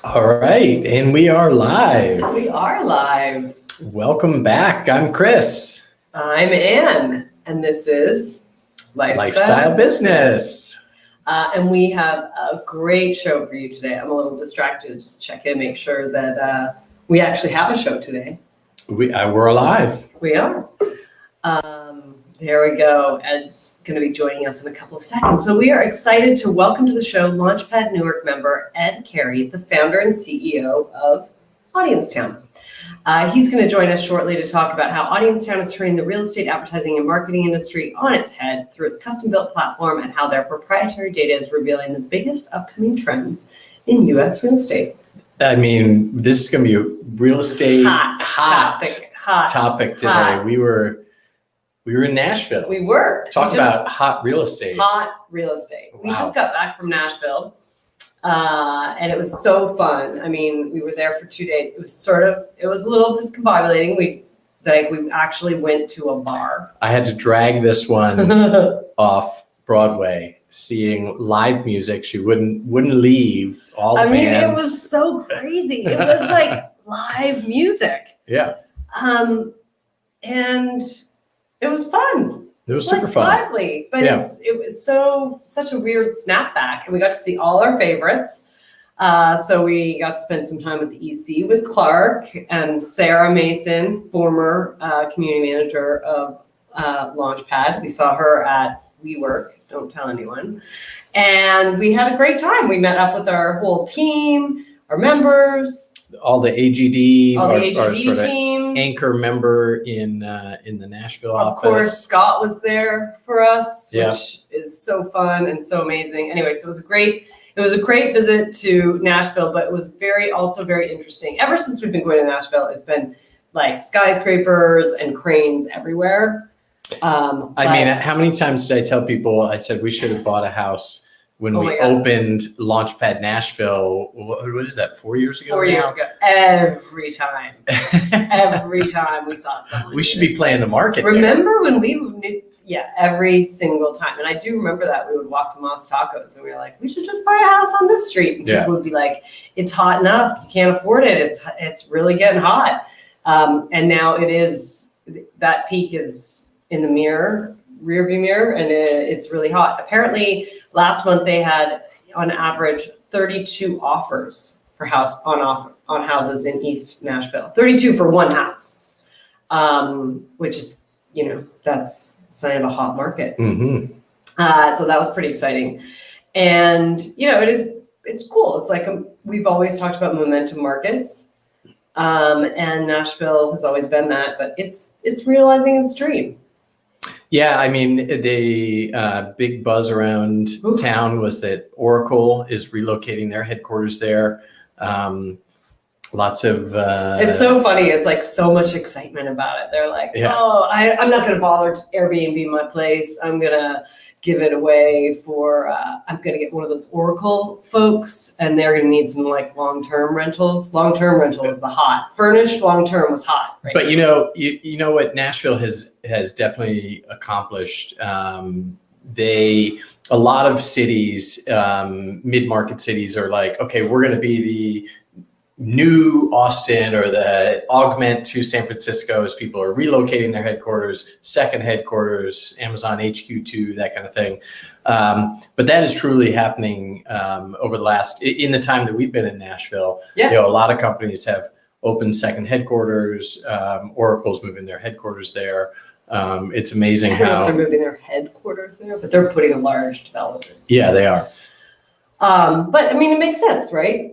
All right, and we are live. We are live. Welcome back. I'm Chris. I'm Ann, and this is Lifestyle Business. And we have a great show for you today. I'm a little distracted. Just check in, make sure that we actually have a show today. We're alive. We are. There we go. Ed's going to be joining us in a couple of seconds. So we are excited to welcome to the show Launchpad Newark member Ed Carey, the founder and CEO of Audiencetown. He's going to join us shortly to talk about how Audiencetown is turning the real estate advertising and marketing industry on its head through its custom-built platform and how their proprietary data is revealing the biggest upcoming trends in U.S. real estate. I mean, this is going to be a real estate hot topic today. Hot. We were in Nashville. We were. Talk about hot real estate. Hot real estate. Wow. We just got back from Nashville, and it was so fun. I mean, we were there for 2 days. It was a little discombobulating. We actually went to a bar. I had to drag this one off Broadway, seeing live music. She wouldn't leave. All the bands. It was so crazy. It was like live music. Yeah. And it was fun. It was super fun. Lively, but Yeah. it was such a weird snapback, and we got to see all our favorites. So we got to spend some time with the EC with Clark and Sarah Mason, former community manager of Launchpad. We saw her at WeWork. Don't tell anyone. And we had a great time. We met up with our whole team, our members, all the AGD, our sort of team. anchor member in the Nashville office. Of course, Scott was there for us, Yeah. which is so fun and so amazing. Anyway, so it was a great visit to Nashville, but it was also very interesting. Ever since we've been going to Nashville, it's been like skyscrapers and cranes everywhere. I mean, how many times did I tell people, I said we should have bought a house when we opened Launchpad Nashville? What is that, 4 years ago? 4 years ago. Every time we saw someone. We should be playing the market. Remember when every single time. And I do remember that we would walk to Moss Tacos and we were like, we should just buy a house on this street. And people would be like, it's hot enough. You can't afford it. It's really getting hot. And now that peak is in the rearview mirror, and it's really hot. Apparently last month they had on average 32 offers for on houses in East Nashville. 32 for one house, which is, that's a sign of a hot market. Mm-hmm. So that was pretty exciting. And, it's cool. It's like we've always talked about momentum markets. And Nashville has always been that, but it's realizing its dream. Yeah, I mean, the big buzz around town was that Oracle is relocating their headquarters there. Lots of... It's so funny. It's like so much excitement about it. They're like, I'm not going to bother to Airbnb my place. I'm going to give it away I'm going to get one of those Oracle folks, and they're going to need some like long-term rentals. Long-term rental was the hot. Furnished long-term was hot. Right? But you know what Nashville has definitely accomplished. A lot of cities, mid-market cities, are like, okay, we're going to be the new Austin or the augment to San Francisco as people are relocating their headquarters, second headquarters, Amazon HQ2, that kind of thing. But that is truly happening over in the time that we've been in Nashville. Yeah. A lot of companies have opened second headquarters. Oracle's moving their headquarters there. It's amazing I don't know how if they're moving their headquarters there, but they're putting a large development. Yeah, they are. But I mean, it makes sense, right?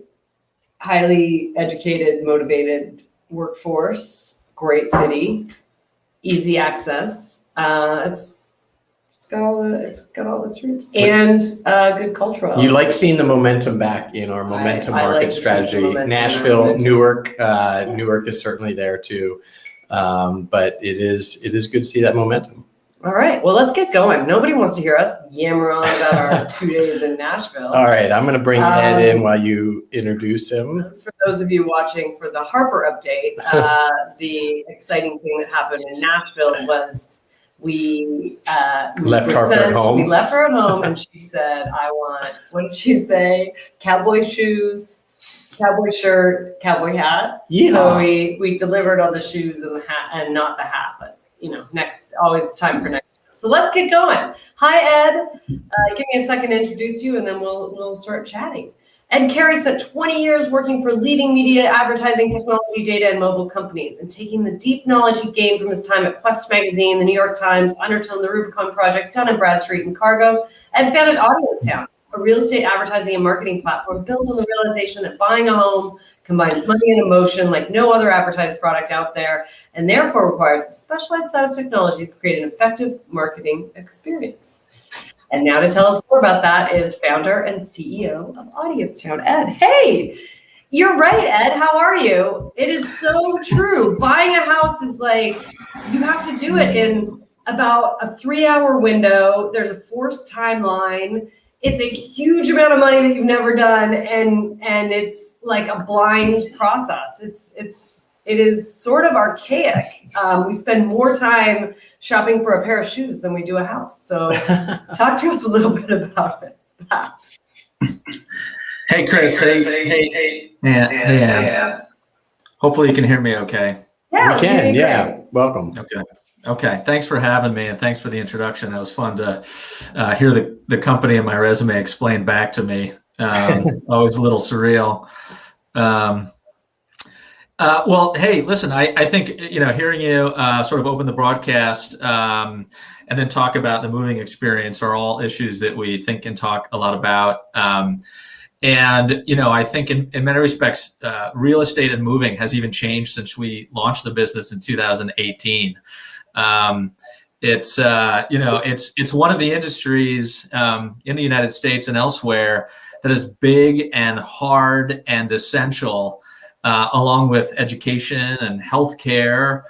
Highly educated, motivated workforce, great city, easy access. It's got all its roots, and good cultural. You like seeing the momentum back in our momentum market like strategy. Nashville, Newark is certainly there too. But it is good to see that momentum. All right, well, let's get going. Nobody wants to hear us yammer on about our 2 days in Nashville. All right, I'm going to bring Ed in while you introduce him. For those of you watching for the Harper update, the exciting thing that happened in Nashville was we left Harper at home. We left her at home, and she said, "I want." What did she say? Cowboy shoes, cowboy shirt, cowboy hat. Yeah. So we delivered on the shoes and the hat, and not the hat, but next, always time for next. So let's get going. Hi, Ed. Give me a second to introduce you, and then we'll start chatting. Ed Carey spent 20 years working for leading media, advertising, technology, data, and mobile companies, and taking the deep knowledge he gained from his time at Quest Magazine, the New York Times, Undertone, the Rubicon Project, Dun & Bradstreet, and Cargo, Ed founded Audience Town, a real estate advertising and marketing platform built on the realization that buying a home combines money and emotion like no other advertised product out there, and therefore requires a specialized set of technology to create an effective marketing experience. And now to tell us more about that is founder and CEO of Audience Town, Ed. Hey, you're right, Ed. How are you? It is so true. Buying a house is like, you have to do it in about a 3-hour window. There's a forced timeline. It's a huge amount of money that you've never done, and it's like a blind process. It is sort of archaic. We spend more time shopping for a pair of shoes than we do a house. So talk to us a little bit about it. Hey, Chris. Hey. Yeah. Hopefully you can hear me okay. Yeah, we can. Yeah. Welcome. Okay. Thanks for having me, and thanks for the introduction. That was fun to hear the company and my resume explained back to me. Always a little surreal. Well, hey, listen, I think, hearing you sort of open the broadcast and then talk about the moving experience are all issues that we think and talk a lot about. And I think in many respects, real estate and moving has even changed since we launched the business in 2018. It's one of the industries in the United States and elsewhere that is big and hard and essential, along with education and healthcare,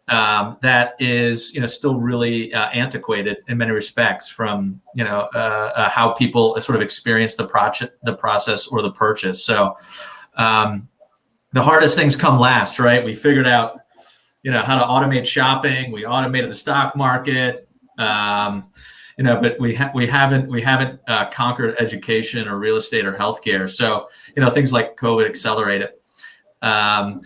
that is, still really antiquated in many respects from, how people sort of experience the process or the purchase. So the hardest things come last, right? We figured out, how to automate shopping. We automated the stock market, but we haven't conquered education or real estate or healthcare. So, things like COVID accelerate it. And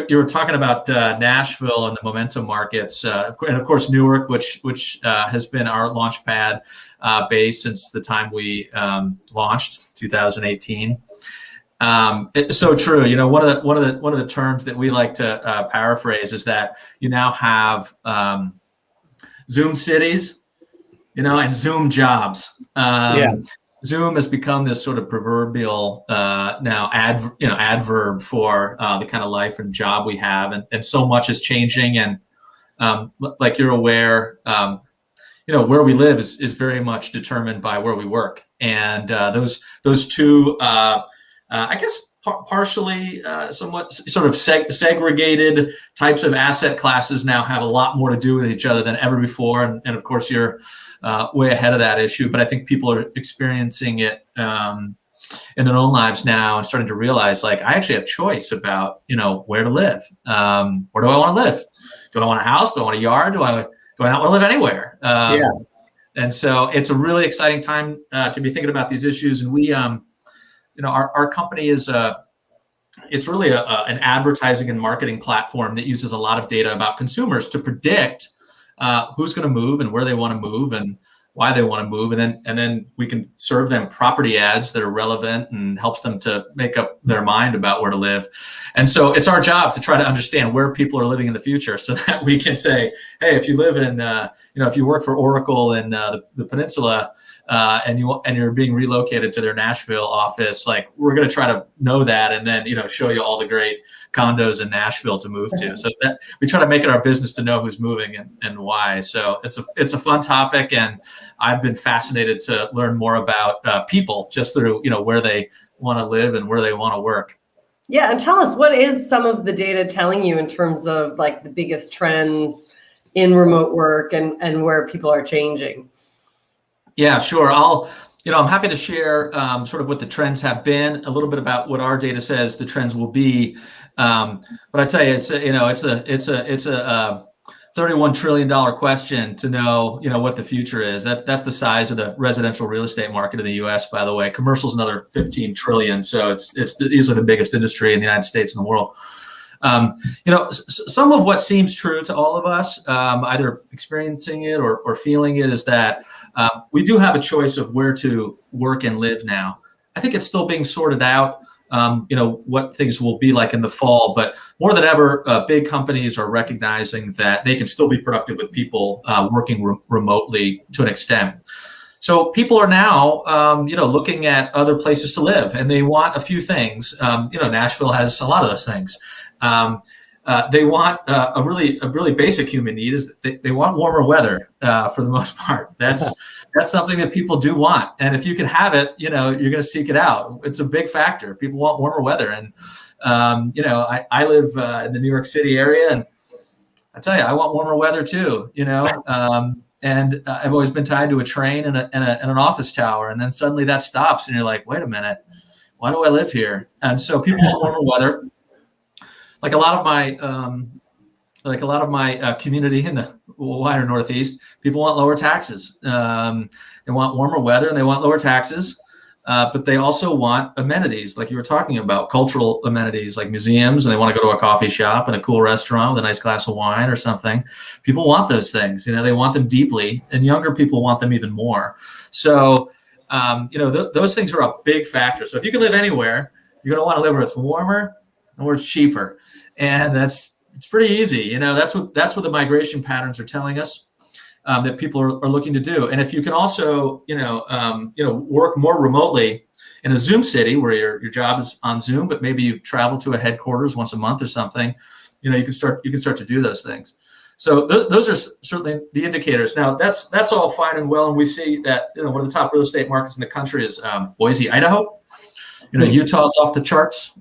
you were talking about Nashville and the momentum markets, and of course Newark, which has been our launch pad base since the time we launched 2018. It's so true. One of the terms that we like to paraphrase is that you now have Zoom cities, and Zoom jobs. Zoom has become this sort of proverbial now adverb for the kind of life and job we have, and so much is changing. And like you're aware, where we live is very much determined by where we work, and those two, I guess, partially somewhat sort of segregated types of asset classes now have a lot more to do with each other than ever before. And of course, you're way ahead of that issue, but I think people are experiencing it in their own lives now and starting to realize, like, I actually have choice about, where to live. Where do I want to live? Do I want a house? Do I want a yard? Do I not want to live anywhere? And so it's a really exciting time to be thinking about these issues. And we, our company is it's really an advertising and marketing platform that uses a lot of data about consumers to predict who's going to move and where they want to move and why they want to move, and then we can serve them property ads that are relevant and helps them to make up their mind about where to live. And so it's our job to try to understand where people are living in the future, so that we can say, hey, if you live in, if you work for Oracle in the Peninsula, and you're being relocated to their Nashville office, like, we're going to try to know that, and then show you all the great condos in Nashville to move to. So that we try to make it our business to know who's moving and why. So it's a fun topic, and I've been fascinated to learn more about people just through where they want to live and where they want to work. Yeah, and tell us, what is some of the data telling you in terms of like the biggest trends in remote work and where people are changing? Yeah, sure. I'm happy to share sort of what the trends have been, a little bit about what our data says the trends will be. But I tell you, it's a $31 trillion question to know, what the future is. That's the size of the residential real estate market in the U.S., by the way. Commercial's another 15 trillion. So these are the biggest industry in the United States and the world. Some of what seems true to all of us, either experiencing it or feeling it, is that we do have a choice of where to work and live now. I think it's still being sorted out. What things will be like in the fall, but more than ever, big companies are recognizing that they can still be productive with people working remotely to an extent. So people are now, looking at other places to live, and they want a few things. Nashville has a lot of those things. They want a really basic human need is they want warmer weather for the most part. That's something that people do want, and if you can have it, you're going to seek it out. It's a big factor. People want warmer weather, and I live in the New York City area, and I tell you, I want warmer weather too. And I've always been tied to a train and an office tower, and then suddenly that stops, and you're like, wait a minute, why do I live here? And so people want warmer weather. Like a lot of my community in the wider Northeast, people want lower taxes. They want warmer weather and they want lower taxes, but they also want amenities, like you were talking about, cultural amenities like museums, and they want to go to a coffee shop and a cool restaurant with a nice glass of wine or something. People want those things. They want them deeply, and younger people want them even more. So, those things are a big factor. So if you can live anywhere, you're going to want to live where it's warmer and where it's cheaper. And it's pretty easy. That's what the migration patterns are telling us, that people are looking to do. And if you can also, work more remotely in a Zoom city where your job is on Zoom, but maybe you travel to a headquarters once a month or something, you can start to do those things. So those are certainly the indicators. Now that's all fine and well. And we see that, one of the top real estate markets in the country is Boise, Idaho. Utah's off the charts.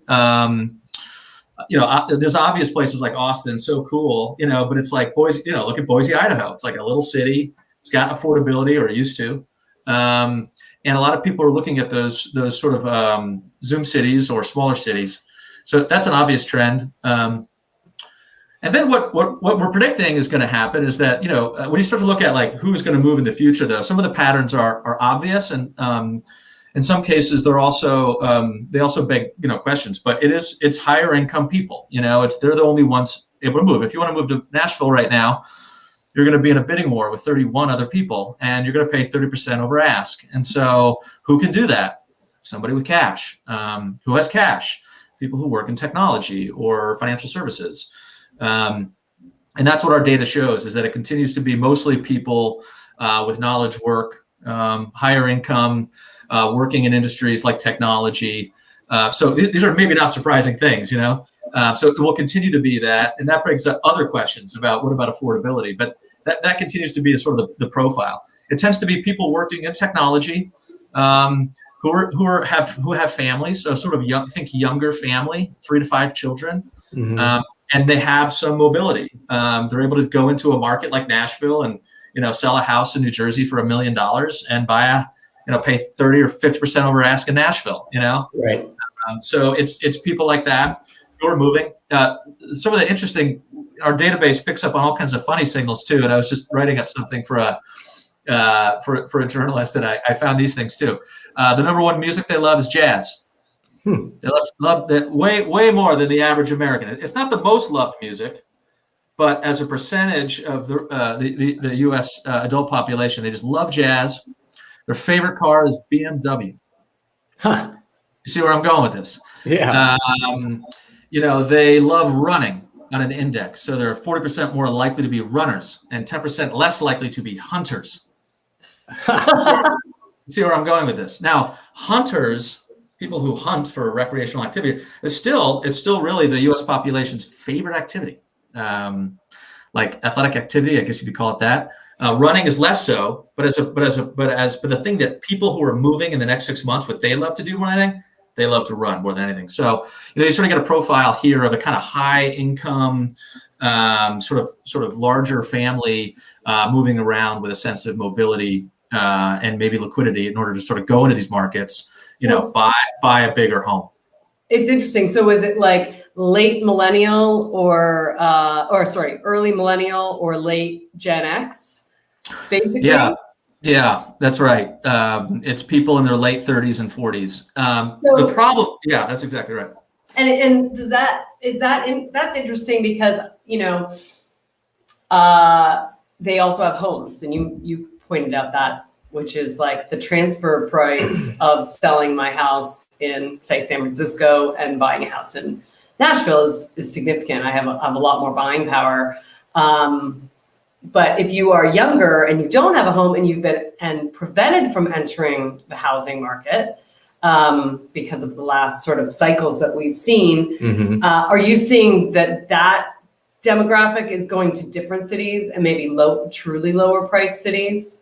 There's obvious places like Austin, so cool, but it's like Boise, look at Boise, Idaho. It's like a little city. It's got affordability, or it used to. And a lot of people are looking at those sort of Zoom cities or smaller cities. So that's an obvious trend. And then what we're predicting is going to happen is that, when you start to look at like who's going to move in the future, though, some of the patterns are obvious, and in some cases, they also beg questions. But it's higher income people. They're the only ones able to move. If you want to move to Nashville right now, you're going to be in a bidding war with 31 other people, and you're going to pay 30% over ask. And so, who can do that? Somebody with cash. Who has cash? People who work in technology or financial services. And that's what our data shows, is that it continues to be mostly people with knowledge work, higher income. Working in industries like technology. So these are maybe not surprising things, so it will continue to be that. And that brings up other questions about what about affordability, but that continues to be sort of the profile. It tends to be people working in technology who have families. So sort of younger family, 3 to 5 children. Mm-hmm. And they have some mobility. They're able to go into a market like Nashville and, sell a house in New Jersey for $1 million and buy pay 30 or 50% over ask in Nashville, Right. So it's people like that who are moving. Some of the interesting, our database picks up on all kinds of funny signals too. And I was just writing up something for a journalist, and I found these things too. The number one music they love is jazz. They love that way more than the average American. It's not the most loved music, but as a percentage of the U.S. Adult population, they just love jazz. Their favorite car is BMW. Huh. You see where I'm going with this? Yeah. They love running on an index. So they're 40% more likely to be runners and 10% less likely to be hunters. See where I'm going with this? Now, hunters, people who hunt for recreational activity, it's still really the U.S. population's favorite activity. Like athletic activity, I guess you could call it that. Running is less so, but the thing that people who are moving in the next 6 months, what they love to do more than anything, they love to run more than anything. So you sort of get a profile here of a kind of high income, sort of larger family moving around with a sense of mobility and maybe liquidity in order to sort of go into these markets, buy a bigger home. It's interesting. So is it like late millennial or sorry, early millennial or late Gen X, basically. Yeah, that's right. It's people in their late 30s and 40s. So, the problem, yeah, that's exactly right. And that's interesting because, they also have homes, and you pointed out that, which is like the transfer price of selling my house in, say, San Francisco and buying a house in Nashville is significant. I have a lot more buying power. But if you are younger and you don't have a home and you've been prevented from entering the housing market because of the last sort of cycles that we've seen, are you seeing that demographic is going to different cities and maybe truly lower price cities?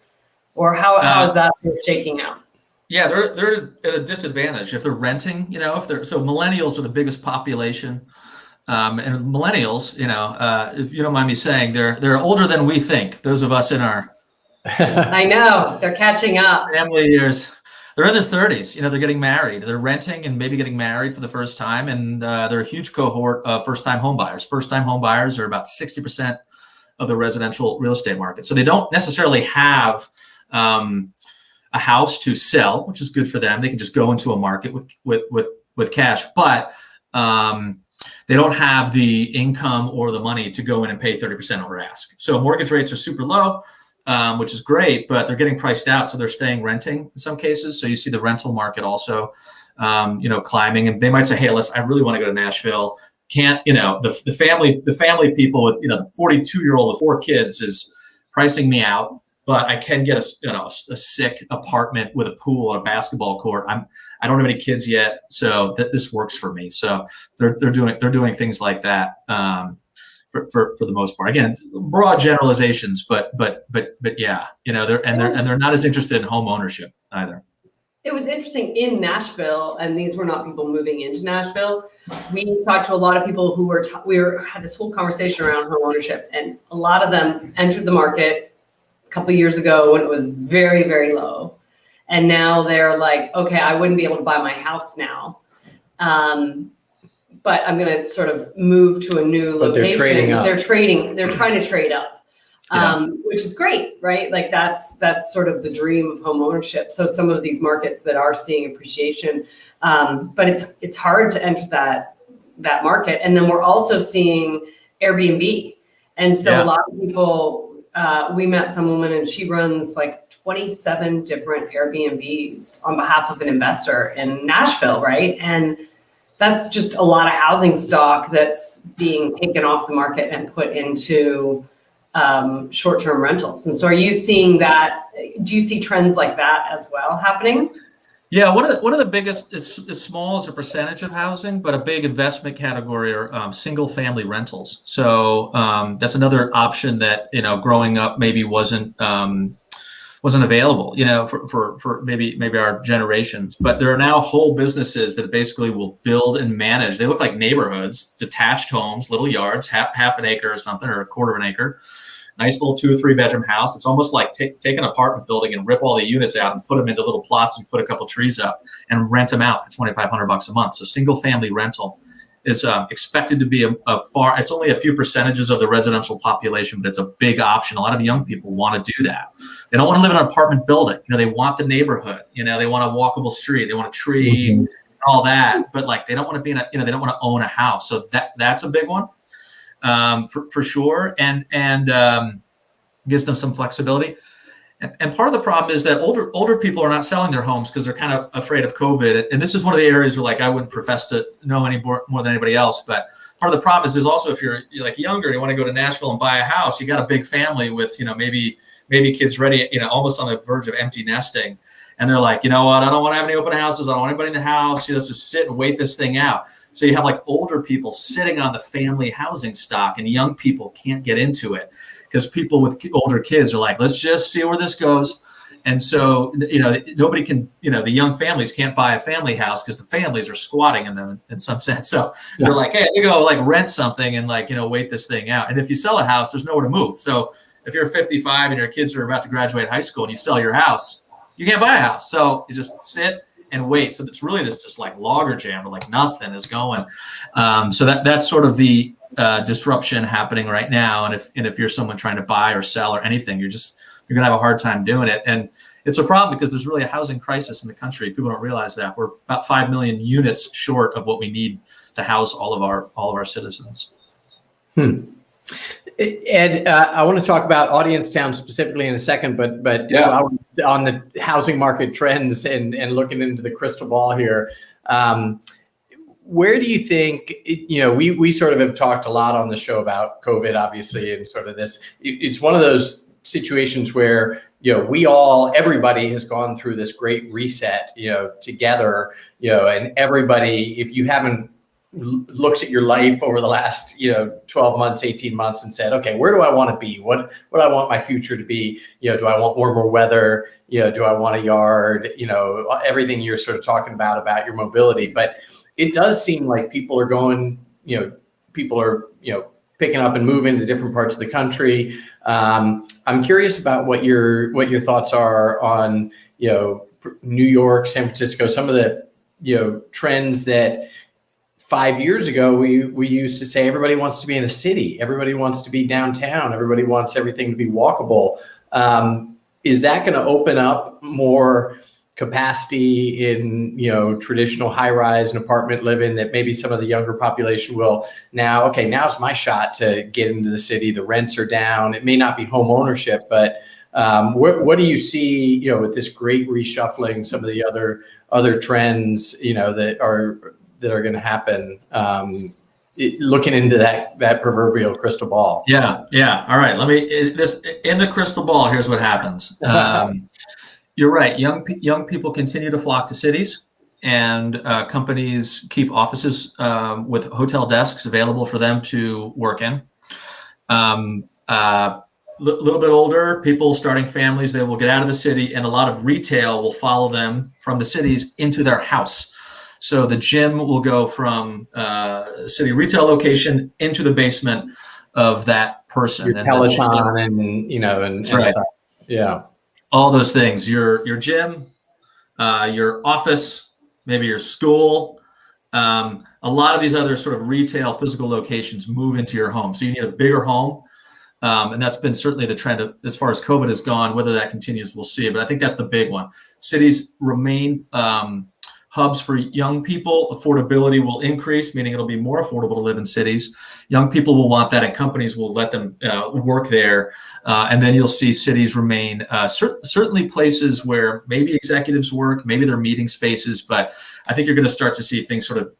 Or how is that shaking out? Yeah, they're at a disadvantage if they're renting. So millennials are the biggest population, and millennials, if you don't mind me saying, they're older than we think. Those of us in our I know they're catching up. Family years. They're in their 30s. They're getting married. They're renting and maybe getting married for the first time, and they're a huge cohort of first-time home buyers. First-time home buyers are about 60% of the residential real estate market. So they don't necessarily have a house to sell, which is good for them. They can just go into a market with cash, but they don't have the income or the money to go in and pay 30% over ask. So mortgage rates are super low, which is great, but they're getting priced out, so they're staying renting in some cases. So you see the rental market also, climbing, and they might say, "Hey, listen, I really want to go to Nashville. Can't, the family people with, the 42-year-old with 4 kids is pricing me out. But I can get a sick apartment with a pool and a basketball court. I don't have any kids yet, so this works for me." So they're doing things like that for the most part. Again, broad generalizations, but yeah, they're not as interested in home ownership either. It was interesting in Nashville, and these were not people moving into Nashville. We talked to a lot of people who had this whole conversation around home ownership, and a lot of them entered the market a couple of years ago when it was very, very low. And now they're like, okay, I wouldn't be able to buy my house now. But I'm going to sort of move to a new location. They're trading up. They're trying to trade up, which is great, right? Like that's sort of the dream of home ownership. So some of these markets that are seeing appreciation, but it's hard to enter that market. And then we're also seeing Airbnb. And so a lot of people, we met some woman and she runs like 27 different Airbnbs on behalf of an investor in Nashville, right? And that's just a lot of housing stock that's being taken off the market and put into short-term rentals. And so are you seeing that? Do you see trends like that as well happening? Yeah, one of the biggest is small as a percentage of housing, but a big investment category are single family rentals. So that's another option that growing up maybe wasn't available, for maybe our generations. But there are now whole businesses that basically will build and manage. They look like neighborhoods, detached homes, little yards, half an acre or something, or a quarter of an acre. Nice little 2 or 3 bedroom house. It's almost like take an apartment building and rip all the units out and put them into little plots and put a couple trees up and rent them out for $2,500 a month. So single family rental is expected to be it's only a few percentages of the residential population, but it's a big option. A lot of young people want to do that. They don't want to live in an apartment building. They want the neighborhood. They want a walkable street. They want a tree, and all that. But like they don't want to be in they don't want to own a house. So that's a big one. For sure, and gives them some flexibility. And part of the problem is that older people are not selling their homes because they're kind of afraid of COVID. And this is one of the areas where like I wouldn't profess to know any more than anybody else. But part of the problem is also if you're like younger and you want to go to Nashville and buy a house, you got a big family with maybe kids ready, almost on the verge of empty nesting. And they're like, you know what, I don't want to have any open houses. I don't want anybody in the house. Let's just sit and wait this thing out. So you have like older people sitting on the family housing stock, and young people can't get into it because people with older kids are like, let's just see where this goes. And so, nobody can, the young families can't buy a family house because the families are squatting in them in some sense. So they're like, hey, you go like rent something and like, wait this thing out. And if you sell a house, there's nowhere to move. So if you're 55 and your kids are about to graduate high school and you sell your house, you can't buy a house. So you just sit and wait. So it's really this just like logger jam, or like nothing is going. So that's sort of the disruption happening right now. And if you're someone trying to buy or sell or anything, you're gonna have a hard time doing it. And it's a problem because there's really a housing crisis in the country. People don't realize that we're about 5 million units short of what we need to house all of our citizens. Ed, I want to talk about Audience-Town specifically in a second, but yeah. On the housing market trends and looking into the crystal ball here, where do you think, we sort of have talked a lot on the show about COVID, obviously, and sort of this, it's one of those situations where, everybody has gone through this great reset, together, and everybody, if you haven't looked at your life over the last 12 months, 18 months and said, okay, where do I want to be? What do I want my future to be? Do I want warmer weather? Do I want a yard? Everything you're sort of talking about your mobility. But it does seem like people are going, picking up and moving to different parts of the country. I'm curious about what your thoughts are on, New York, San Francisco, some of the, trends that 5 years ago, we used to say everybody wants to be in a city. Everybody wants to be downtown. Everybody wants everything to be walkable. Is that going to open up more capacity in, traditional high-rise and apartment living that maybe some of the younger population will now's my shot to get into the city. The rents are down. It may not be home ownership, but what do you see, with this great reshuffling, some of the other trends, that are going to happen, looking into that proverbial crystal ball? Yeah. All right. In the crystal ball, here's what happens. You're right. Young people continue to flock to cities, and companies keep offices with hotel desks available for them to work in. Little bit older people starting families, they will get out of the city, and a lot of retail will follow them from the cities into their house. So the gym will go from city retail location into the basement of that person. Your Peloton and right. stuff. Yeah. All those things, your gym, your office, maybe your school. A lot of these other sort of retail physical locations move into your home. So you need a bigger home. And that's been certainly the trend as far as COVID has gone. Whether that continues, we'll see. But I think that's the big one. Cities remain hubs for young people. Affordability will increase, meaning it'll be more affordable to live in cities. Young people will want that, and companies will let them work there. And then you'll see cities remain certainly places where maybe executives work, maybe they're meeting spaces. But I think you're going to start to see things sort of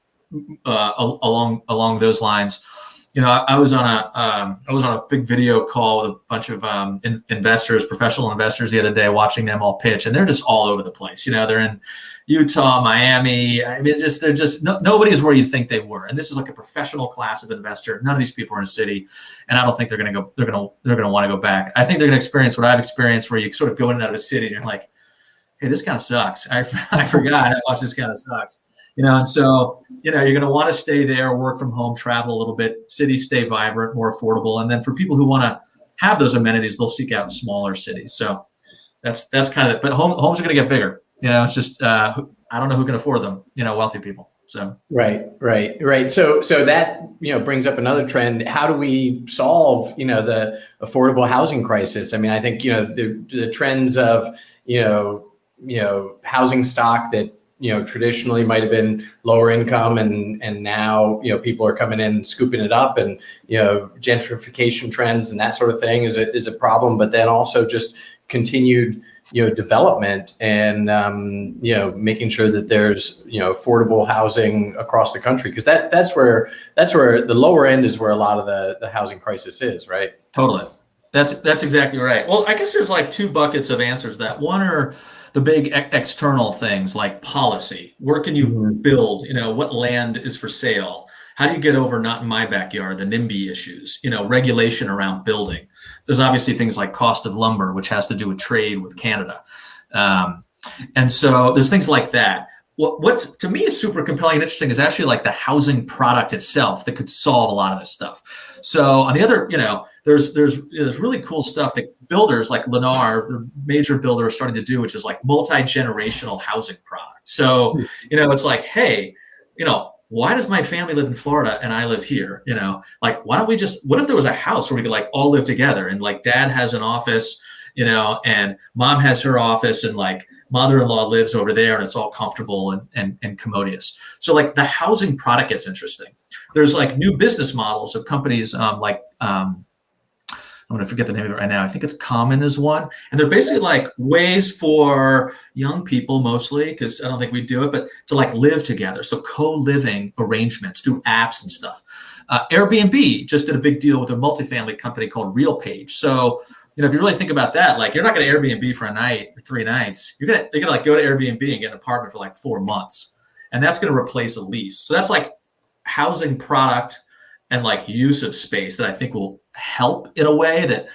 along those lines. I was on a big video call with a bunch of investors, professional investors, the other day, watching them all pitch, and they're just all over the place. They're in Utah, Miami. I mean, nobody is where you think they were. And this is like a professional class of investor. None of these people are in a city, and I don't think they're going to want to go back. I think they're going to experience what I've experienced, where you sort of go in and out of a city, and you're like, hey, this kind of sucks. I forgot how much this kind of sucks. And so, you're going to want to stay there, work from home, travel a little bit, cities stay vibrant, more affordable. And then for people who want to have those amenities, they'll seek out smaller cities. So that's kind of it. But homes are going to get bigger. It's just, I don't know who can afford them, wealthy people. So. Right. So that, brings up another trend. How do we solve, the affordable housing crisis? I mean, I think, the trends of, housing stock that, traditionally might have been lower income, and now, people are coming in and scooping it up, and, gentrification trends and that sort of thing is a problem, but then also just continued, development and, making sure that there's, affordable housing across the country. Cause that's where the lower end is where a lot of the housing crisis is, right? Totally. That's exactly right. Well, I guess there's like two buckets of answers to that. One are the big external things like policy. Where can you build? What land is for sale? How do you get over not in my backyard, the NIMBY issues, regulation around building? There's obviously things like cost of lumber, which has to do with trade with Canada. And so there's things like that. What's to me is super compelling and interesting is actually like the housing product itself that could solve a lot of this stuff. So on the other, there's really cool stuff that builders like Lennar, the major builder, are starting to do, which is like multi-generational housing product. So, it's like, hey, why does my family live in Florida and I live here? Like, why don't we what if there was a house where we could like all live together, and like dad has an office, and mom has her office, and like mother-in-law lives over there, and it's all comfortable and commodious. So like the housing product gets interesting. There's like new business models of companies I'm going to forget the name of it right now. I think it's Common is one. And they're basically like ways for young people mostly, because I don't think we do it, but to like live together. So co-living arrangements through apps and stuff. Airbnb just did a big deal with a multifamily company called RealPage. So, if you really think about that, like you're not going to Airbnb for a night or 3 nights. They're going to like go to Airbnb and get an apartment for like 4 months. And that's going to replace a lease. So that's like housing product and like use of space that I think will help in a way that,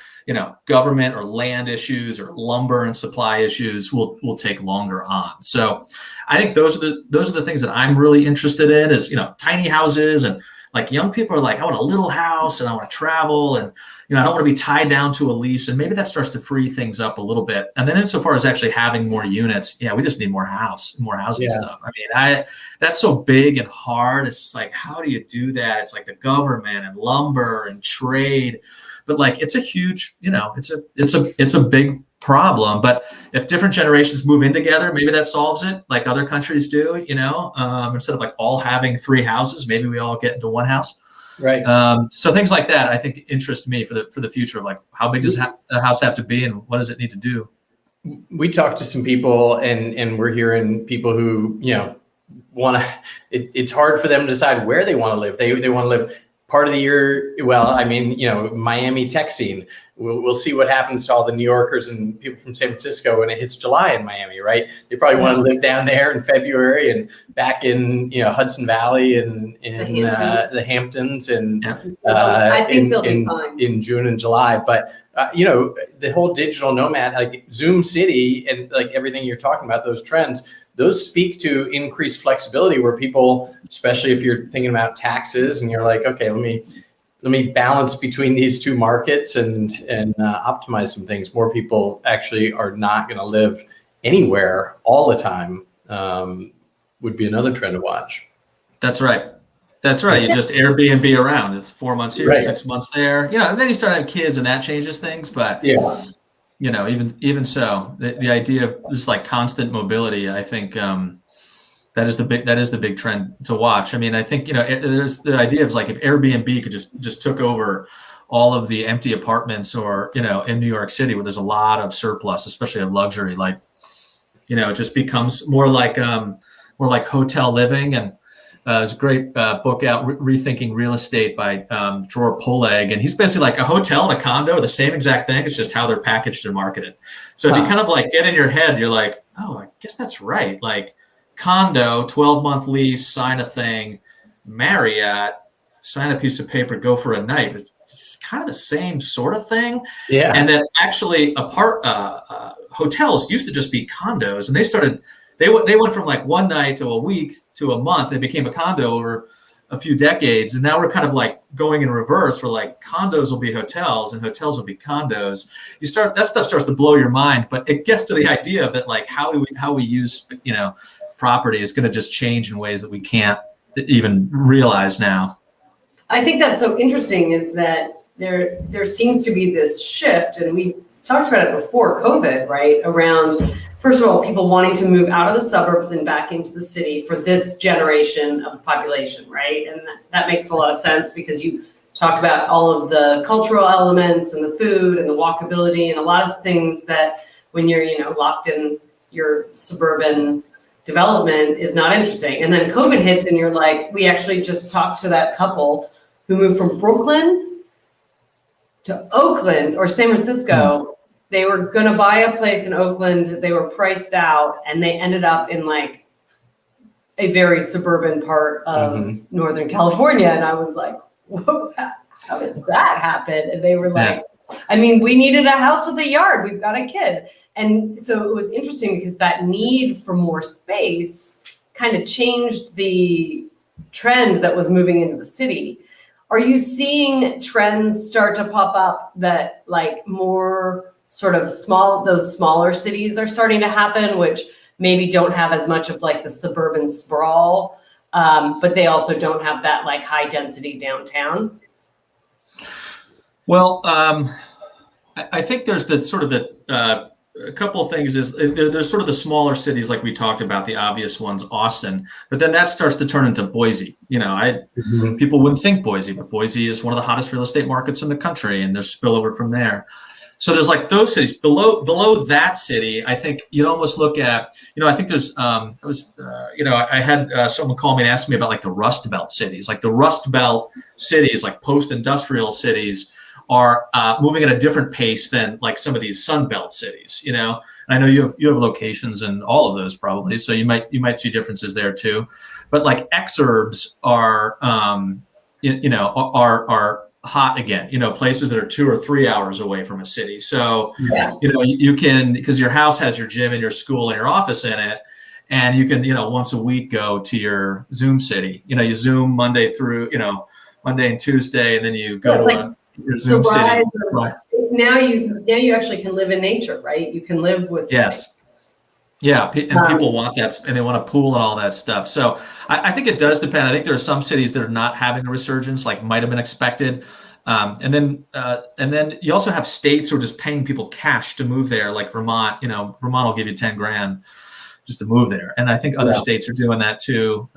government or land issues or lumber and supply issues will take longer on. So I think those are the things that I'm really interested in is, tiny houses, and like young people are like, I want a little house and I want to travel, and, I don't want to be tied down to a lease. And maybe that starts to free things up a little bit. And then insofar as actually having more units, we just need more housing stuff. I mean, that's so big and hard. It's just like, how do you do that? It's like the government and lumber and trade, but like, it's a huge, it's a big problem. But if different generations move in together, maybe that solves it, like other countries do, instead of like all having 3 houses, maybe we all get into 1 house. Right. So things like that, I think, interest me for the future of like, how big does a house have to be, and what does it need to do? We talked to some people, and we're hearing people who, want to, it's hard for them to decide where they want to live. They want to live part of the year. Well, I mean, Miami tech scene, we'll see what happens to all the New Yorkers and people from San Francisco when it hits July in Miami, right? They probably want to live down there in February, and back in, Hudson Valley and in the Hamptons and I think they'll be fine in June and July. But the whole digital nomad, like Zoom City and like everything you're talking about, those trends, those speak to increased flexibility where people, especially if you're thinking about taxes and you're like, okay, let me balance between these 2 markets and optimize some things. More people actually are not going to live anywhere all the time. Would be another trend to watch. That's right. You just Airbnb around. It's 4 months here, 6 months there. And then you start having kids, and that changes things. But even so, the idea of just like constant mobility, I think that is the big trend to watch. I mean, I think there's the idea of like if Airbnb could just took over all of the empty apartments, or in New York City where there's a lot of surplus, especially of luxury, like it just becomes more like hotel living. And there's a great book out, Rethinking Real Estate by Dror Poleg. And he's basically like a hotel and a condo are the same exact thing. It's just how they're packaged and marketed. So if you kind of like get in your head, you're like, oh, I guess that's right. Like condo, 12-month lease, sign a thing. Marriott, sign a piece of paper, go for a night. It's kind of the same sort of thing. Yeah. And then actually hotels used to just be condos, and they went from like 1 night to a week to a month. They became a condo over a few decades. And now we're kind of like going in reverse. We're like, condos will be hotels and hotels will be condos. That stuff starts to blow your mind, but it gets to the idea of that, like how we use, property is going to just change in ways that we can't even realize now. I think that's so interesting is that there seems to be this shift, and we talked about it before COVID, right? Around, first of all, people wanting to move out of the suburbs and back into the city for this generation of population, right? And that makes a lot of sense because you talk about all of the cultural elements and the food and the walkability and a lot of things that when you're, locked in your suburban development is not interesting. And then COVID hits and you're like, we actually just talked to that couple who moved from Brooklyn to Oakland or San Francisco. They were going to buy a place in Oakland. They were priced out and they ended up in like a very suburban part of Northern California. And I was like, whoa, how did that happen? And they were like, I mean, we needed a house with a yard. We've got a kid. And so it was interesting because that need for more space kind of changed the trend that was moving into the city. Are you seeing trends start to pop up that like more sort of those smaller cities are starting to happen, which maybe don't have as much of like the suburban sprawl, but they also don't have that like high density downtown? Well, I think there's the sort of a couple of things is there's sort of the smaller cities like we talked about, the obvious ones, Austin, but then that starts to turn into Boise. People wouldn't think Boise, but Boise is one of the hottest real estate markets in the country, and there's spillover from there. So there's like those cities below that city. I think you'd almost look at, I think there's, I had someone call me and ask me about like the Rust Belt cities, like the Rust Belt cities, like post-industrial cities are moving at a different pace than like some of these Sun Belt cities, And I know you have locations in all of those probably, so you might see differences there too. But like exurbs are, are hot again, places that are 2 or 3 hours away from a city. So, you can, because your house has your gym and your school and your office in it, and you can, once a week go to your Zoom city. You Zoom Monday through, Monday and Tuesday, and then you go to your Zoom city. Now you actually can live in nature, right? You can live with yes. Space. Yeah, and people want that, and they want a pool and all that stuff. So I think it does depend. I think there are some cities that are not having a resurgence, like might have been expected. And then you also have states who are just paying people cash to move there, like Vermont. Vermont will give you 10 grand just to move there, and I think other states are doing that too.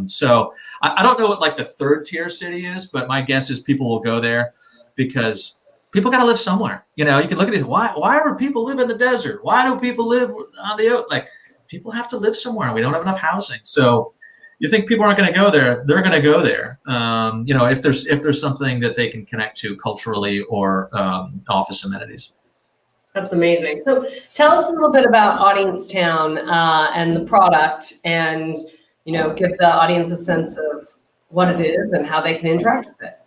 So I don't know what like the third tier city is, but my guess is people will go there because people got to live somewhere. You can look at these. Why do people live in the desert? Why do people live on the ocean? Like, people have to live somewhere. We don't have enough housing. So you think people aren't going to go there? They're going to go there. If there's something that they can connect to culturally or office amenities. That's amazing. So tell us a little bit about Audience Town and the product, and give the audience a sense of what it is and how they can interact with it.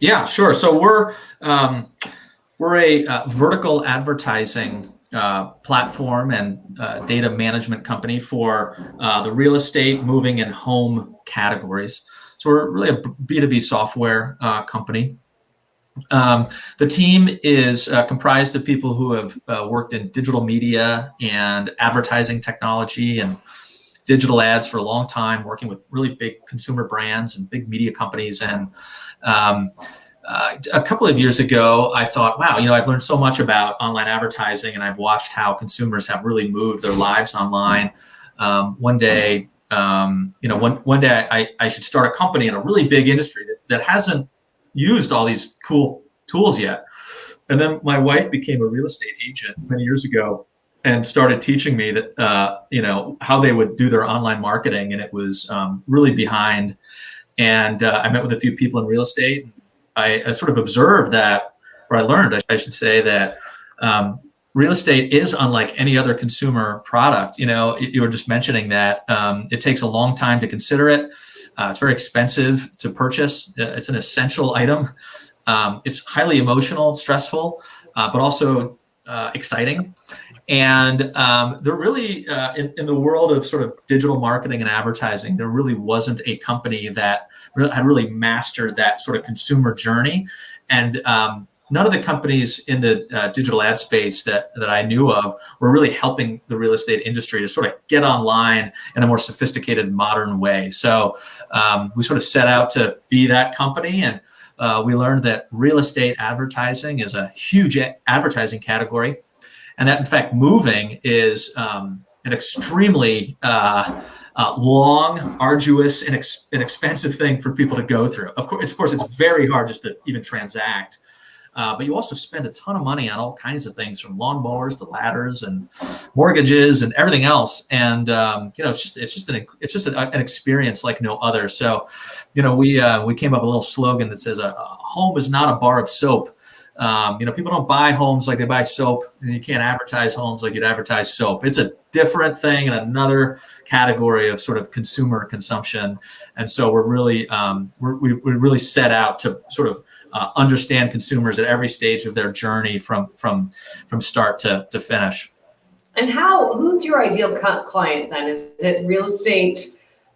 Yeah, sure. So we're a vertical advertising platform and data management company for the real estate, moving, and home categories. So we're really a B2B software company. The team is comprised of people who have worked in digital media and advertising technology and digital ads for a long time, working with really big consumer brands and big media companies. And a couple of years ago, I thought, wow, I've learned so much about online advertising, and I've watched how consumers have really moved their lives online. One day I should start a company in a really big industry that hasn't used all these cool tools yet. And then my wife became a real estate agent many years ago and started teaching me that, how they would do their online marketing. And it was really behind. And I met with a few people in real estate. I sort of observed that, or I learned, I should say, that real estate is unlike any other consumer product. You were just mentioning that it takes a long time to consider it. It's very expensive to purchase. It's an essential item. It's highly emotional, stressful, but also exciting. And there really, in the world of sort of digital marketing and advertising, there really wasn't a company that had really mastered that sort of consumer journey. And none of the companies in the digital ad space that I knew of were really helping the real estate industry to sort of get online in a more sophisticated, modern way. So we sort of set out to be that company, and we learned that real estate advertising is a huge advertising category, and that in fact moving is an extremely long, arduous, and expensive thing for people to go through. Of course, it's very hard just to even transact. But you also spend a ton of money on all kinds of things, from lawnmowers to ladders and mortgages and everything else. And it's just an experience like no other. So, we came up with a little slogan that says, "A home is not a bar of soap." People don't buy homes like they buy soap, and you can't advertise homes like you'd advertise soap. It's a different thing and another category of sort of consumer consumption. And so we're really we really set out to sort of understand consumers at every stage of their journey from start to finish. And who's your ideal client then? Is it real estate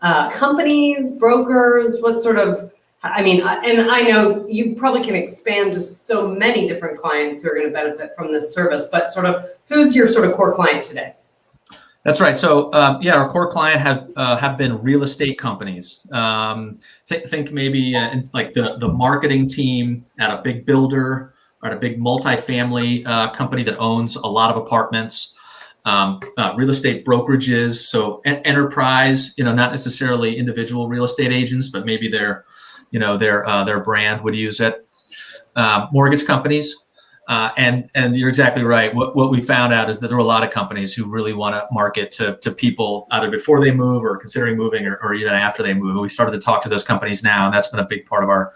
companies, brokers? What sort of, and I know you probably can expand to so many different clients who are going to benefit from this service, but sort of who's your sort of core client today? That's right. So our core client have been real estate companies. Think maybe like the marketing team at a big builder or at a big multifamily company that owns a lot of apartments. Real estate brokerages, so enterprise. Not necessarily individual real estate agents, but maybe their brand would use it. Mortgage companies. And you're exactly right. What we found out is that there are a lot of companies who really want to market to people either before they move or considering moving or even after they move. And we started to talk to those companies now, and that's been a big part of our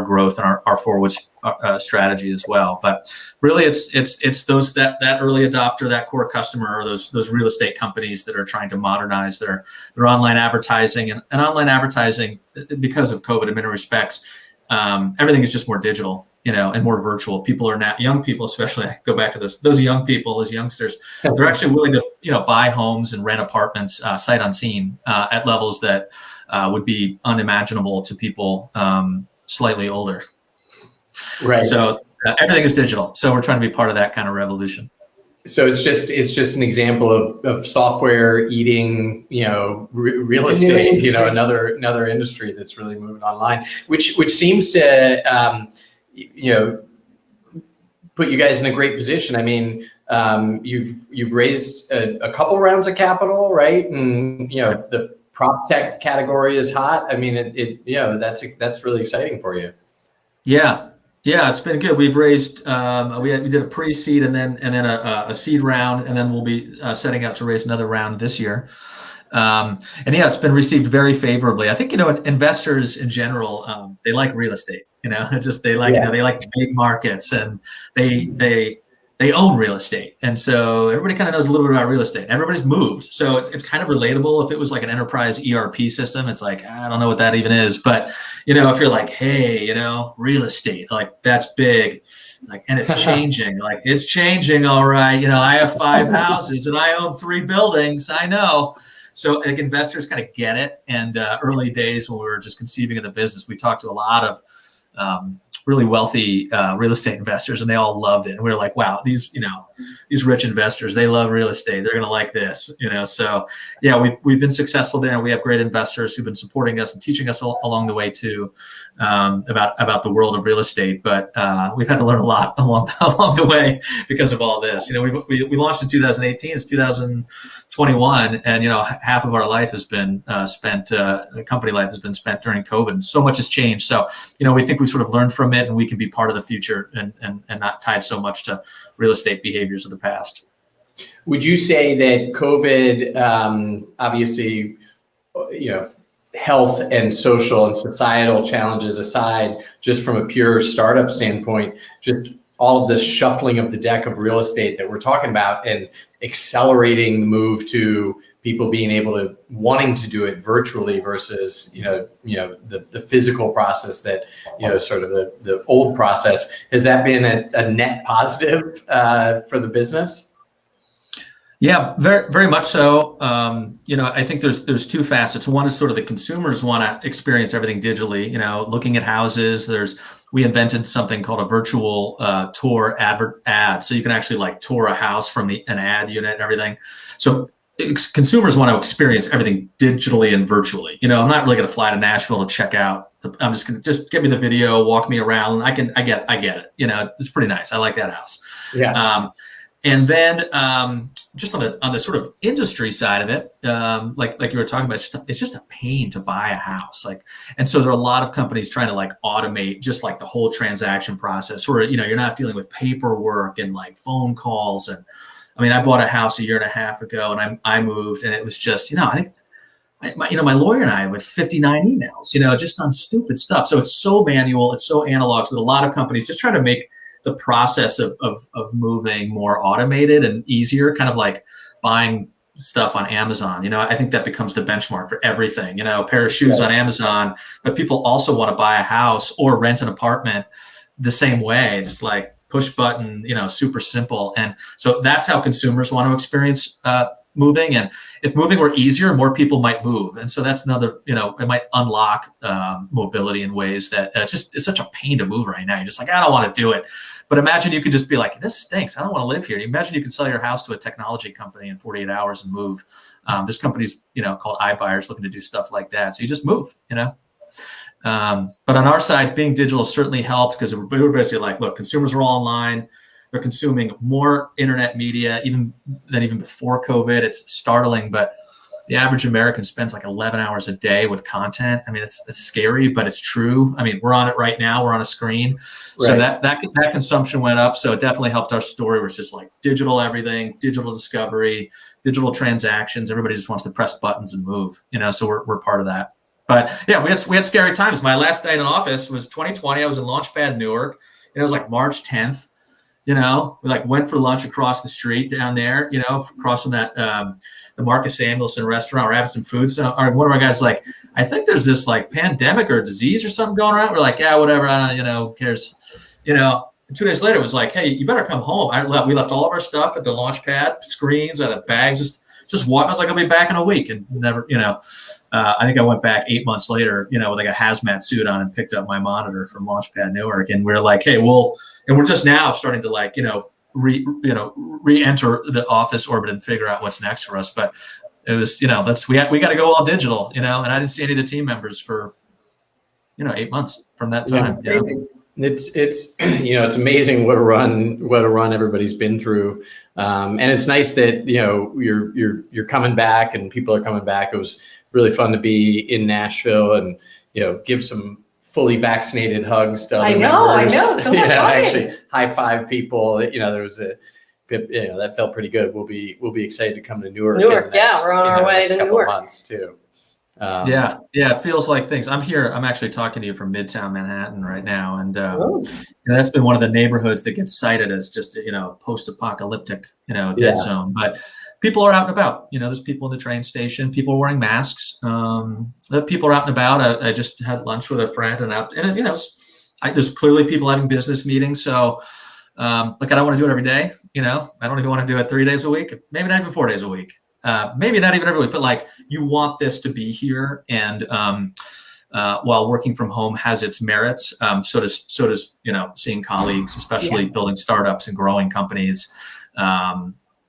growth and our forward strategy as well. But really, it's those that early adopter, that core customer, or those real estate companies that are trying to modernize their online advertising and online advertising because of COVID in many respects. Everything is just more digital, and more virtual. People are now, young people especially, I go back to those young people, those youngsters, they're actually willing to, buy homes and rent apartments sight unseen at levels that would be unimaginable to people slightly older. Right. So everything is digital. So we're trying to be part of that kind of revolution. So it's just an example of software eating, real estate, another industry that's really moving online, which seems to, put you guys in a great position. I mean, you've raised a couple rounds of capital, right? And the prop tech category is hot. I mean, that's really exciting for you. Yeah, it's been good. We've raised, we did a pre-seed and then a seed round, and then we'll be setting out to raise another round this year. It's been received very favorably. I think investors in general, they like real estate. They like big markets, and they own real estate, and so everybody kind of knows a little bit about real estate. Everybody's moved, so it's kind of relatable. If it was like an enterprise ERP system, it's like, I don't know what that even is, but if you're like, hey, real estate, like that's big, like, and it's changing, like it's changing, all right. I have 5 houses and I own 3 buildings. I know. So like investors kind of get it. And early days when we were just conceiving of the business, we talked to a lot of really wealthy real estate investors, and they all loved it. And we were like, wow, these rich investors, they love real estate. They're going to like this, So yeah, we've been successful there. We have great investors who've been supporting us and teaching us along the way too, about the world of real estate. But we've had to learn a lot along the way because of all this. We launched in 2018. It's 2021, and half of our life has been spent. Company life has been spent during COVID. And so much has changed. So we think we sort of learned from it, and we can be part of the future and not tied so much to real estate behaviors of the past. Would you say that COVID, obviously, health and social and societal challenges aside, just from a pure startup standpoint, just all of this shuffling of the deck of real estate that we're talking about and accelerating the move to people being able to wanting to do it virtually versus, the physical process that, sort of the old process, has that been a net positive for the business? Yeah, very, very much so. I think there's 2 facets. One is sort of the consumers want to experience everything digitally, looking at houses. We invented something called a virtual tour ad. So you can actually like tour a house from an ad unit and everything. So consumers want to experience everything digitally and virtually. I'm not really going to fly to Nashville to check out. I'm just going to give me the video, walk me around. I get it. It's pretty nice. I like that house. Yeah. And then just on the sort of industry side of it, like you were talking about, it's just a pain to buy a house. And so there are a lot of companies trying to like automate just like the whole transaction process, where you're not dealing with paperwork and like phone calls. And I mean, I bought a house 1.5 years ago, and I moved, and it was just I think my lawyer and I had 59 emails, just on stupid stuff. So it's so manual, it's so analog. So that a lot of companies just try to make the process of moving more automated and easier, kind of like buying stuff on Amazon. I think that becomes the benchmark for everything. A pair of shoes on Amazon, but people also want to buy a house or rent an apartment the same way, just like push button, super simple. And so that's how consumers want to experience moving. And if moving were easier, more people might move. And so that's another, it might unlock mobility in ways that it's such a pain to move right now. You're just like, I don't want to do it. But imagine you could just be like, this stinks. I don't want to live here. Imagine you could sell your house to a technology company in 48 hours and move. There's companies, called iBuyers looking to do stuff like that. So you just move, But on our side, being digital certainly helps because we're basically like, look, consumers are all online. They're consuming more internet media even before COVID. It's startling, but the average American spends like 11 hours a day with content. I mean, it's scary, but it's true. I mean, we're on it right now. We're on a screen. Right. So that consumption went up. So it definitely helped our story. Where it's just like digital everything, digital discovery, digital transactions. Everybody just wants to press buttons and move, so we're part of that. But yeah, we had scary times. My last day in office was 2020. I was in Launchpad, Newark. It was like March 10th. We like went for lunch across the street down there, across from that the Marcus Samuelson restaurant. We're having some food. So one of our guys was like, I think there's this like pandemic or disease or something going around. We're like, yeah, whatever. Who cares? 2 days later, it was like, hey, you better come home. We left all of our stuff at the Launchpad, screens, the bags, just walk. I was like, I'll be back in a week, and never, I think I went back 8 months later, with like a hazmat suit on and picked up my monitor from Launchpad Newark, and we're like, hey, and we're just now starting to like, re-enter the office orbit and figure out what's next for us. But it was, we got to go all digital, and I didn't see any of the team members for, 8 months from that time. Yeah. It's it's amazing what a run everybody's been through, and it's nice that you're coming back and people are coming back. It was really fun to be in Nashville and give some fully vaccinated hugs to other members. I know, so much fun. Actually high five people. There was that felt pretty good. We'll be excited to come to Newark. Yeah, we're on our way to Newark. Months too. Yeah, it feels like things. I'm here. I'm actually talking to you from Midtown Manhattan right now, and that's been one of the neighborhoods that gets cited as just post-apocalyptic, dead zone. But people are out and about. There's people in the train station. People are wearing masks. People are out and about. I just had lunch with a friend, and there's clearly people having business meetings. So, I don't want to do it every day. I don't even want to do it 3 days a week. Maybe not even 4 days a week. Maybe not even every week, but like you want this to be here. And while working from home has its merits, so does seeing colleagues, especially building startups and growing companies.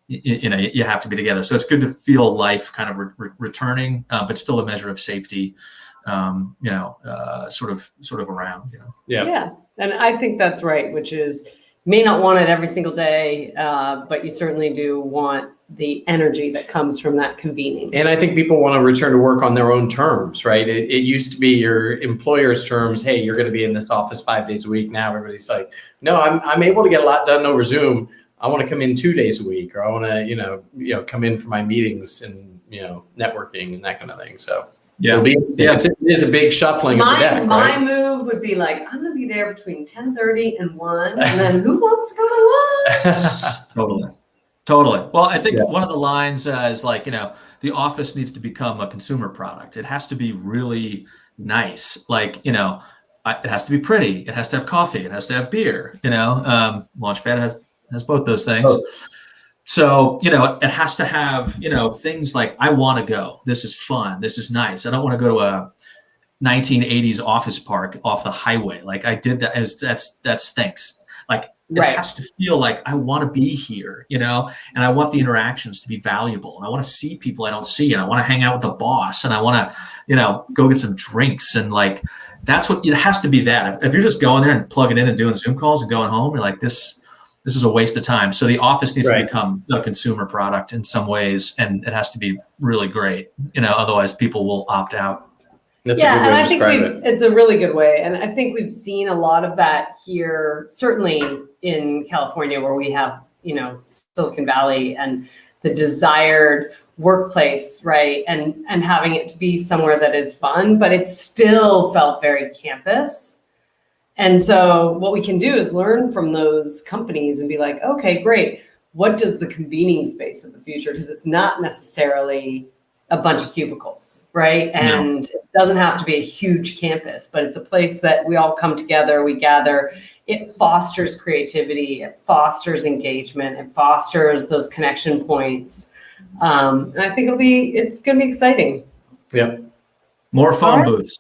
You have to be together. So it's good to feel life kind of returning, but still a measure of safety, sort of around. Yeah, and I think that's right. Which is, you may not want it every single day, but you certainly do want the energy that comes from that convening. And I think people want to return to work on their own terms, right? It used to be your employer's terms. Hey, you're going to be in this office 5 days a week. Now everybody's like, no, I'm able to get a lot done over Zoom. I want to come in 2 days a week, or I want to, come in for my meetings and, networking and that kind of thing. So it is a big shuffling of the deck. My move would be like, I'm going to be there between 10:30 and 1, and then who wants to go to lunch? Totally. Well, I think one of the lines is like, the office needs to become a consumer product. It has to be really nice. Like, it has to be pretty. It has to have coffee. It has to have beer. Launchpad has both those things. Oh. So, it has to have, things like, I want to go. This is fun. This is nice. I don't want to go to a 1980s office park off the highway. Like I did that. That stinks. Like, it has to feel like I want to be here, and I want the interactions to be valuable, and I want to see people I don't see, and I want to hang out with the boss, and I want to, go get some drinks, and like that's what it has to be. That if you're just going there and plugging in and doing Zoom calls and going home, you're like this is a waste of time. So the office needs to become a consumer product in some ways, and it has to be really great, otherwise people will opt out. That's a good way to describe it. It's a really good way. And I think we've seen a lot of that here, certainly in California, where we have, Silicon Valley and the desired workplace, right? And having it to be somewhere that is fun, but it still felt very campus. And so what we can do is learn from those companies and be like, okay, great. What does the convening space of the future? Because it's not necessarily a bunch of cubicles, right? And it doesn't have to be a huge campus, but it's a place that we all come together, we gather. It fosters creativity, it fosters engagement, it fosters those connection points. And I think it's going to be exciting. Yep. More phone booths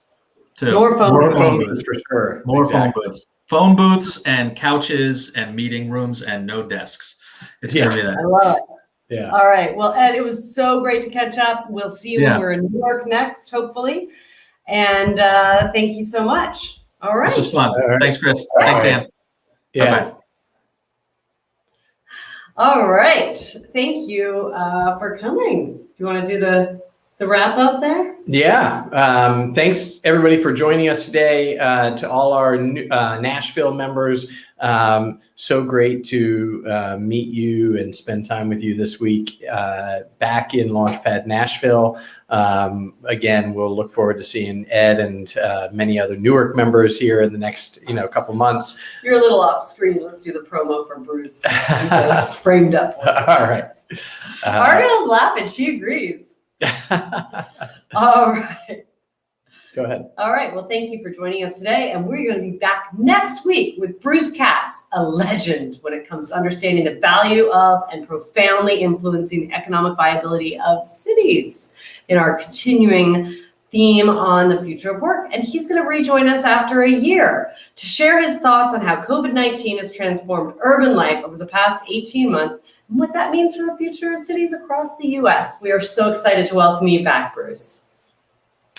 too. More phone booths for sure. More phone booths. phone booths and couches and meeting rooms and no desks. It's going to be that. I love it. Yeah. All right. Well, Ed, it was so great to catch up. We'll see you when we're in New York next, hopefully. And thank you so much. All right. This was fun. Right. Thanks, Chris. All Thanks, right. Ann. Yeah. Bye-bye. All right. Thank you for coming. Do you want to do the wrap up there? Yeah. Thanks everybody for joining us today. To all our Nashville members, so great to meet you and spend time with you this week back in Launchpad Nashville. Again, we'll look forward to seeing Ed and many other Newark members here in the next couple months. You're a little off screen. Let's do the promo for Bruce. It's framed up. All right. Argyle's laughing. She agrees. All right. Go ahead. All right. Well, thank you for joining us today. And we're going to be back next week with Bruce Katz, a legend when it comes to understanding the value of and profoundly influencing the economic viability of cities in our continuing theme on the future of work. And he's going to rejoin us after a year to share his thoughts on how COVID-19 has transformed urban life over the past 18 months and what that means for the future of cities across the U.S. We are so excited to welcome you back, Bruce.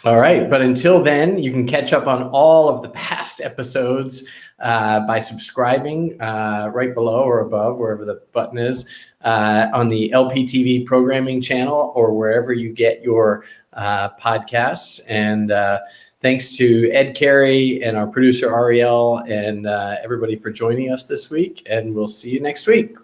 All right. But until then, you can catch up on all of the past episodes by subscribing right below or above, wherever the button is, on the LPTV programming channel or wherever you get your podcasts. And thanks to Ed, Carey, and our producer, Ariel, and everybody for joining us this week. And we'll see you next week.